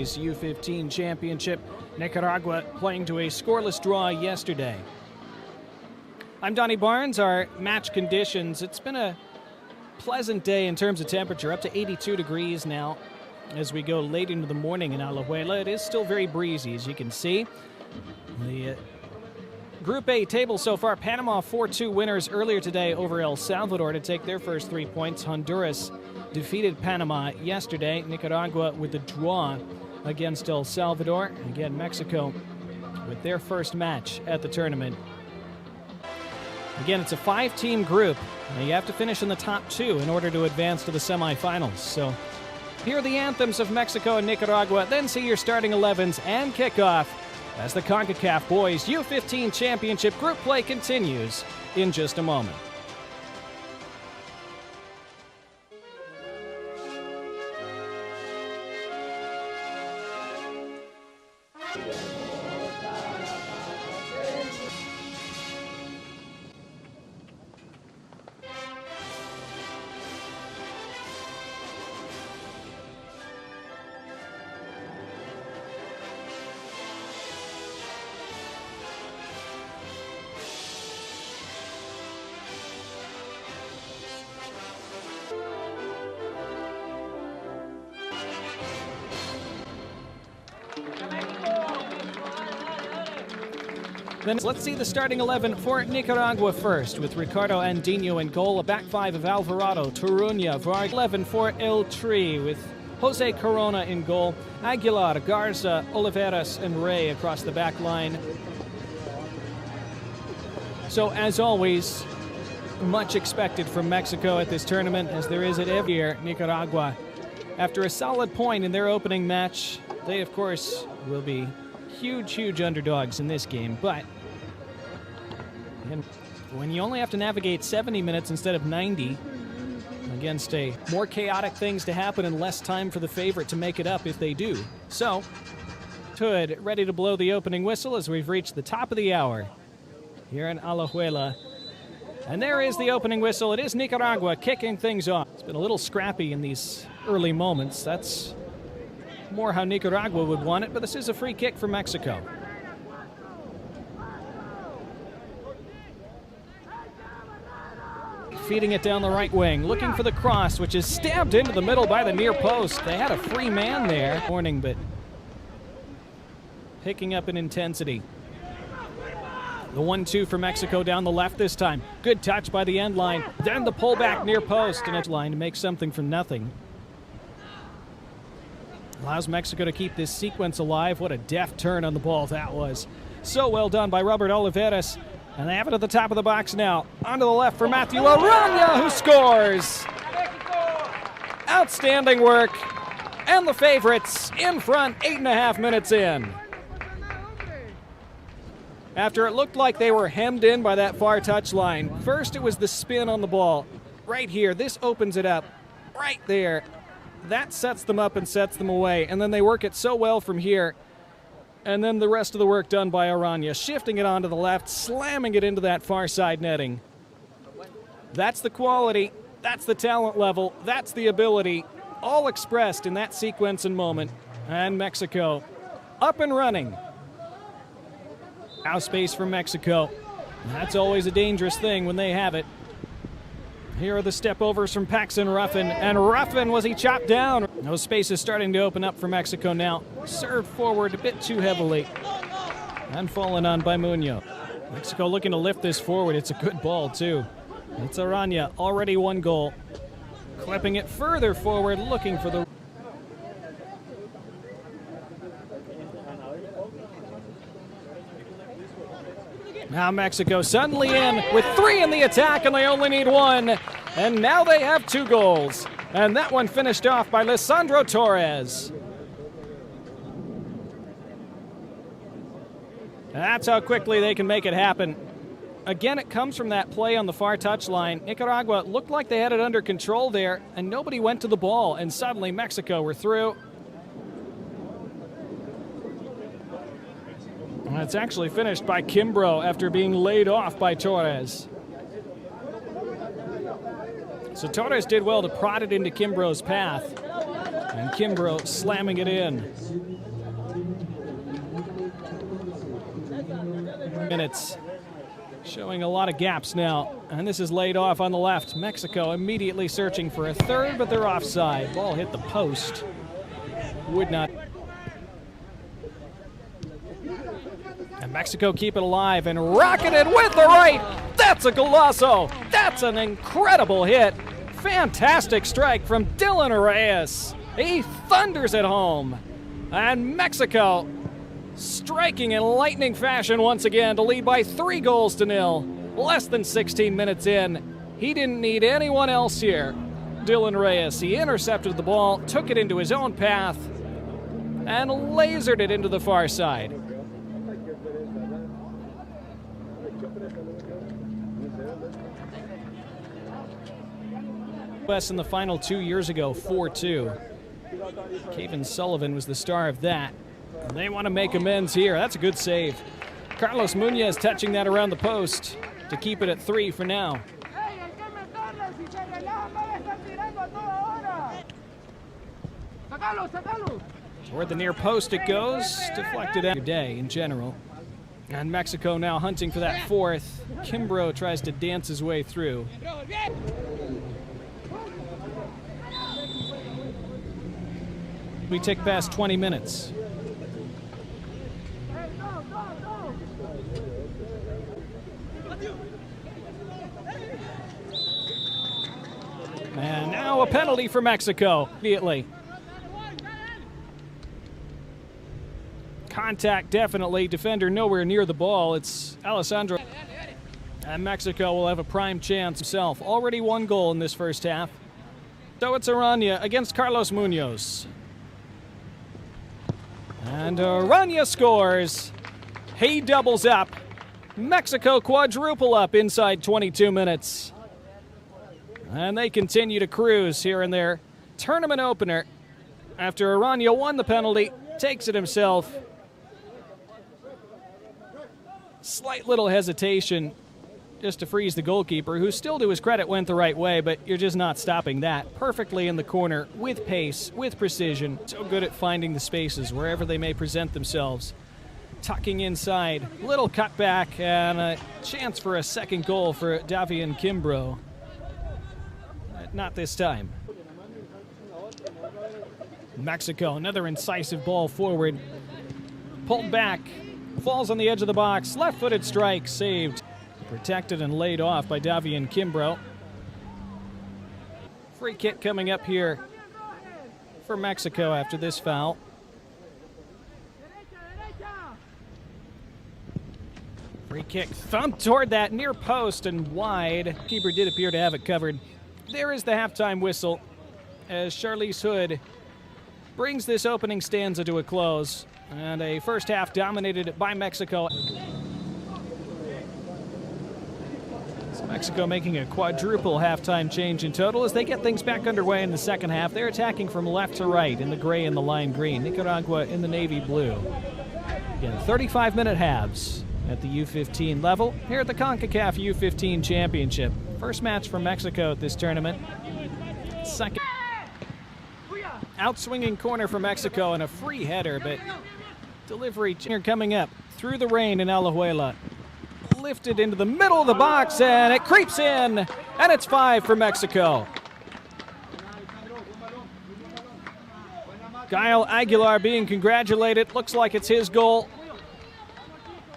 boys U15 championship. Nicaragua playing to a scoreless draw yesterday. I'm Donnie Barnes. Our match conditions. It's been a pleasant day in terms of temperature, up to 82 degrees now as we go late into the morning in Alajuela. It is still very breezy, as you can see. The Group A table so far, Panama 4-2 winners earlier today over El Salvador to take their first 3 points. Honduras defeated Panama yesterday. Nicaragua with the draw against El Salvador. Again, Mexico with their first match at the tournament. Again, it's a 5-team group. Now you have to finish in the top 2 in order to advance to the semifinals. So here are the anthems of Mexico and Nicaragua. Then see your starting 11s and kickoff as the CONCACAF Boys U15 Championship group play continues in just a moment. Then let's see the starting 11 for Nicaragua first, with Ricardo Andino in goal, a back 5 of Alvarado, Toruña, Vargas. 11 for El Tri, with Jose Corona in goal, Aguilar, Garza, Oliveras, and Rey across the back line. So, as always, much expected from Mexico at this tournament, as there is at every year. Nicaragua, after a solid point in their opening match, they, of course, will be huge underdogs in this game, but when you only have to navigate 70 minutes instead of 90 against more chaotic things to happen and less time for the favorite to make it up if they do. So, Hood ready to blow the opening whistle as we've reached the top of the hour here in Alajuela. And there is the opening whistle. It is Nicaragua kicking things off. It's been a little scrappy in these early moments. That's more how Nicaragua would want it, but this is a free kick for Mexico. Feeding it down the right wing, looking for the cross, which is stabbed into the middle by the near post. They had a free man there. Warning, but picking up in intensity. The 1-2 for Mexico down the left this time. Good touch by the end line. Then the pullback near post, and it's line to make something from nothing. Allows Mexico to keep this sequence alive. What a deft turn on the ball that was. So well done by Robert Oliveras. And they have it at the top of the box now. Onto the left for Matthew Arana, who scores. Outstanding work. And the favorites in front 8.5 minutes in. After it looked like they were hemmed in by that far touchline. First it was the spin on the ball. Right here. This opens it up. Right there. That sets them up and sets them away, and then they work it so well from here. And then the rest of the work done by Arana, shifting it onto the left, slamming it into that far side netting. That's the quality, that's the talent level, that's the ability, all expressed in that sequence and moment. And Mexico up and running. Now space for Mexico. That's always a dangerous thing when they have it. Here are the step-overs from Paxton Ruffin, and Ruffin, was he chopped down? No space is starting to open up for Mexico now. Served forward a bit too heavily, and fallen on by Munoz. Mexico looking to lift this forward. It's a good ball, too. It's Arana, already 1 goal. Clipping it further forward, looking for the... Now Mexico suddenly in with 3 in the attack, and they only need 1. And now they have 2 goals. And that one finished off by Lisandro Torres. That's how quickly they can make it happen. Again, it comes from that play on the far touchline. Nicaragua looked like they had it under control there, and nobody went to the ball, and suddenly Mexico were through. It's actually finished by Kimbrough after being laid off by Torres. So Torres did well to prod it into Kimbrough's path, and Kimbrough slamming it in. minutes. Showing a lot of gaps now. And this is laid off on the left. Mexico immediately searching for a third, but they're offside. Ball hit the post. Would not. And Mexico keep it alive and rocket it with the right. That's a golazo. That's an incredible hit. Fantastic strike from Dylan Reyes. He thunders it home. And Mexico striking in lightning fashion once again to lead by 3-0. Less than 16 minutes in. He didn't need anyone else here. Dylan Reyes, he intercepted the ball, took it into his own path, and lasered it into the far side. US in the final 2 years ago, 4-2. Caven Sullivan was the star of that. And they want to make amends here. That's a good save. Carlos Muñoz touching that around the post to keep it at 3 for now. Toward the near post it goes. Deflected out day in general. And Mexico now hunting for that fourth. Kimbrough tries to dance his way through. We tick past 20 minutes. And now a penalty for Mexico immediately. Contact definitely. Defender nowhere near the ball. It's Alessandro. And Mexico will have a prime chance himself. Already 1 goal in this first half. So it's Aranya against Carlos Muñoz. And Aranya scores. He doubles up. Mexico quadruple up inside 22 minutes. And they continue to cruise here in their tournament opener. After Aranya won the penalty, takes it himself. Slight little hesitation just to freeze the goalkeeper, who still to his credit went the right way, but you're just not stopping that. Perfectly in the corner, with pace, with precision. So good at finding the spaces wherever they may present themselves. Tucking inside, little cutback, and a chance for a second goal for Davian Kimbrough. Not this time. Mexico, another incisive ball forward. Pulled back, falls on the edge of the box, left-footed strike, saved. Protected and laid off by Davian Kimbrough. Free kick coming up here for Mexico after this foul. Free kick thumped toward that near post and wide. Keeper did appear to have it covered. There is the halftime whistle as Charlize Hood brings this opening stanza to a close. And a first half dominated by Mexico. Mexico making a quadruple halftime change in total as they get things back underway in the second half. They're attacking from left to right in the gray and the lime green. Nicaragua in the navy blue. Again, 35-minute halves at the U15 level here at the CONCACAF U15 Championship. First match for Mexico at this tournament. Second. Outswinging corner for Mexico and a free header, but delivery here coming up through the rain in Alajuela. Lifted into the middle of the box, and it creeps in, and it's 5 for Mexico. Gael Aguilar being congratulated. Looks like it's his goal.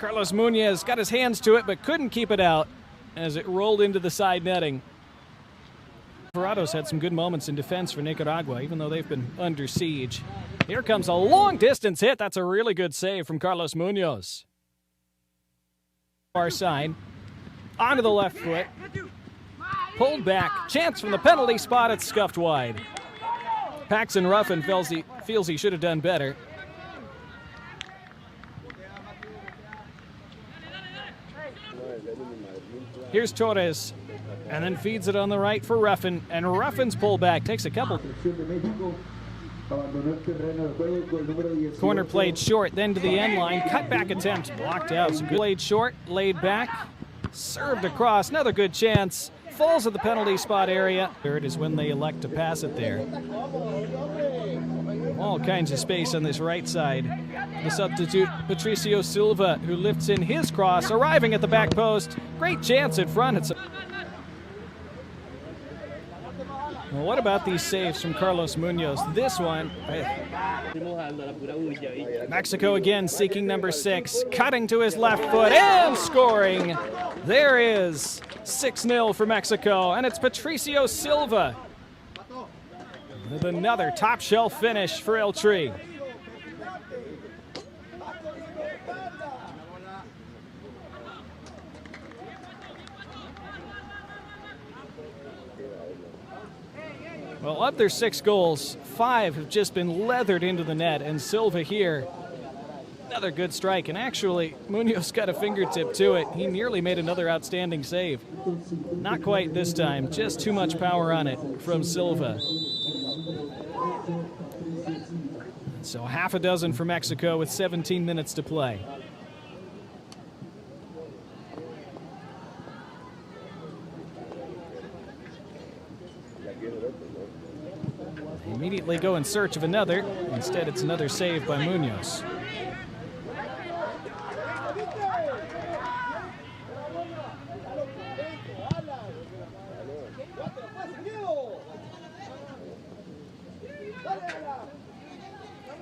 Carlos Muñoz got his hands to it, but couldn't keep it out as it rolled into the side netting. Alvarado's had some good moments in defense for Nicaragua, even though they've been under siege. Here comes a long-distance hit. That's a really good save from Carlos Muñoz. Far side, onto the left foot, pulled back, chance from the penalty spot, it's scuffed wide. Paxton Ruffin feels he should have done better. Here's Torres, and then feeds it on the right for Ruffin, and Ruffin's pullback takes a couple. Corner played short, then to the end line. Cutback attempt blocked out. So good. Played short, laid back, served across. Another good chance. Falls at the penalty spot area. Third is when they elect to pass it there. All kinds of space on this right side. The substitute, Patricio Silva, who lifts in his cross, arriving at the back post. Great chance in front. Well, what about these saves from Carlos Munoz? This one, Mexico again seeking number 6, cutting to his left foot and scoring. There is 6-0 for Mexico, and it's Patricio Silva with another top shelf finish for El Tri. Well, of their 6 goals, 5 have just been leathered into the net, and Silva here, another good strike. And actually, Munoz got a fingertip to it. He nearly made another outstanding save. Not quite this time, just too much power on it from Silva. So half a dozen for Mexico with 17 minutes to play. They immediately go in search of another. Instead, it's another save by Munoz.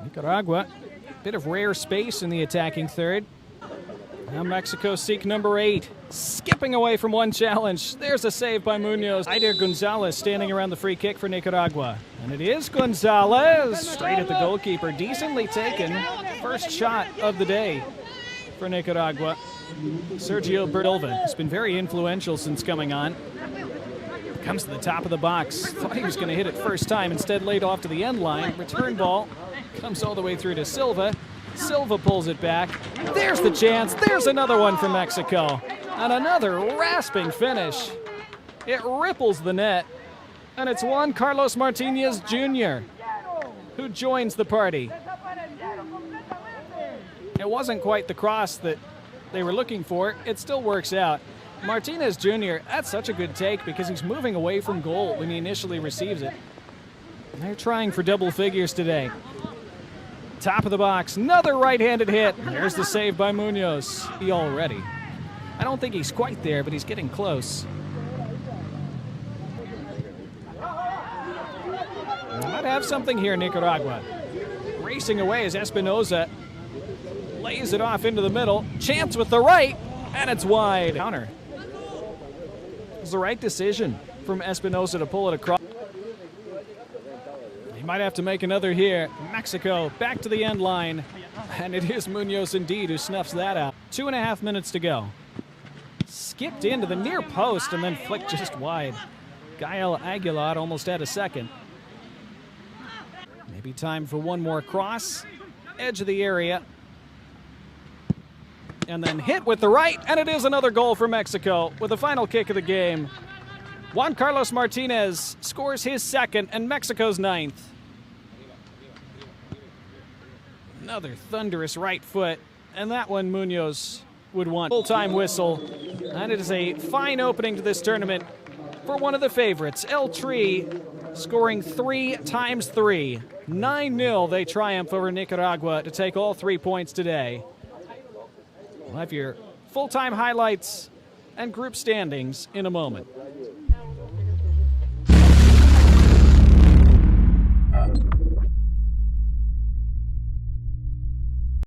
Nicaragua, bit of rare space in the attacking third. Now Mexico seek number 8, skipping away from one challenge. There's a save by Munoz. Aider Gonzalez standing around the free kick for Nicaragua. And it is Gonzalez, straight at the goalkeeper. Decently taken. First shot of the day for Nicaragua. Sergio Berdolva has been very influential since coming on. Comes to the top of the box. Thought he was going to hit it first time. Instead laid off to the end line. Return ball. Comes all the way through to Silva. Silva pulls it back. There's the chance. There's another one for Mexico. And another rasping finish. It ripples the net. And it's Juan Carlos Martinez Jr. who joins the party. It wasn't quite the cross that they were looking for. It still works out. Martinez Jr., that's such a good take because he's moving away from goal when he initially receives it. They're trying for double figures today. Top of the box, another right-handed hit. There's the save by Munoz. He already. I don't think he's quite there, but he's getting close. Might have something here, Nicaragua. Racing away as Espinoza lays it off into the middle. Chance with the right, and it's wide. Counter. It was the right decision from Espinoza to pull it across. He might have to make another here. Mexico back to the end line. And it is Munoz indeed who snuffs that out. 2.5 minutes to go. Skipped into the near post and then flicked just wide. Gael Aguilar almost had a second. Maybe time for one more cross. Edge of the area. And then hit with the right, and it is another goal for Mexico with the final kick of the game. Juan Carlos Martinez scores his second and Mexico's 9th. Another thunderous right foot, and that one Munoz would want. Full-time whistle, and it is a fine opening to this tournament for one of the favorites, El Tri, scoring 3 times 3. 9-0 they triumph over Nicaragua to take all 3 points today. We'll have your full-time highlights and group standings in a moment.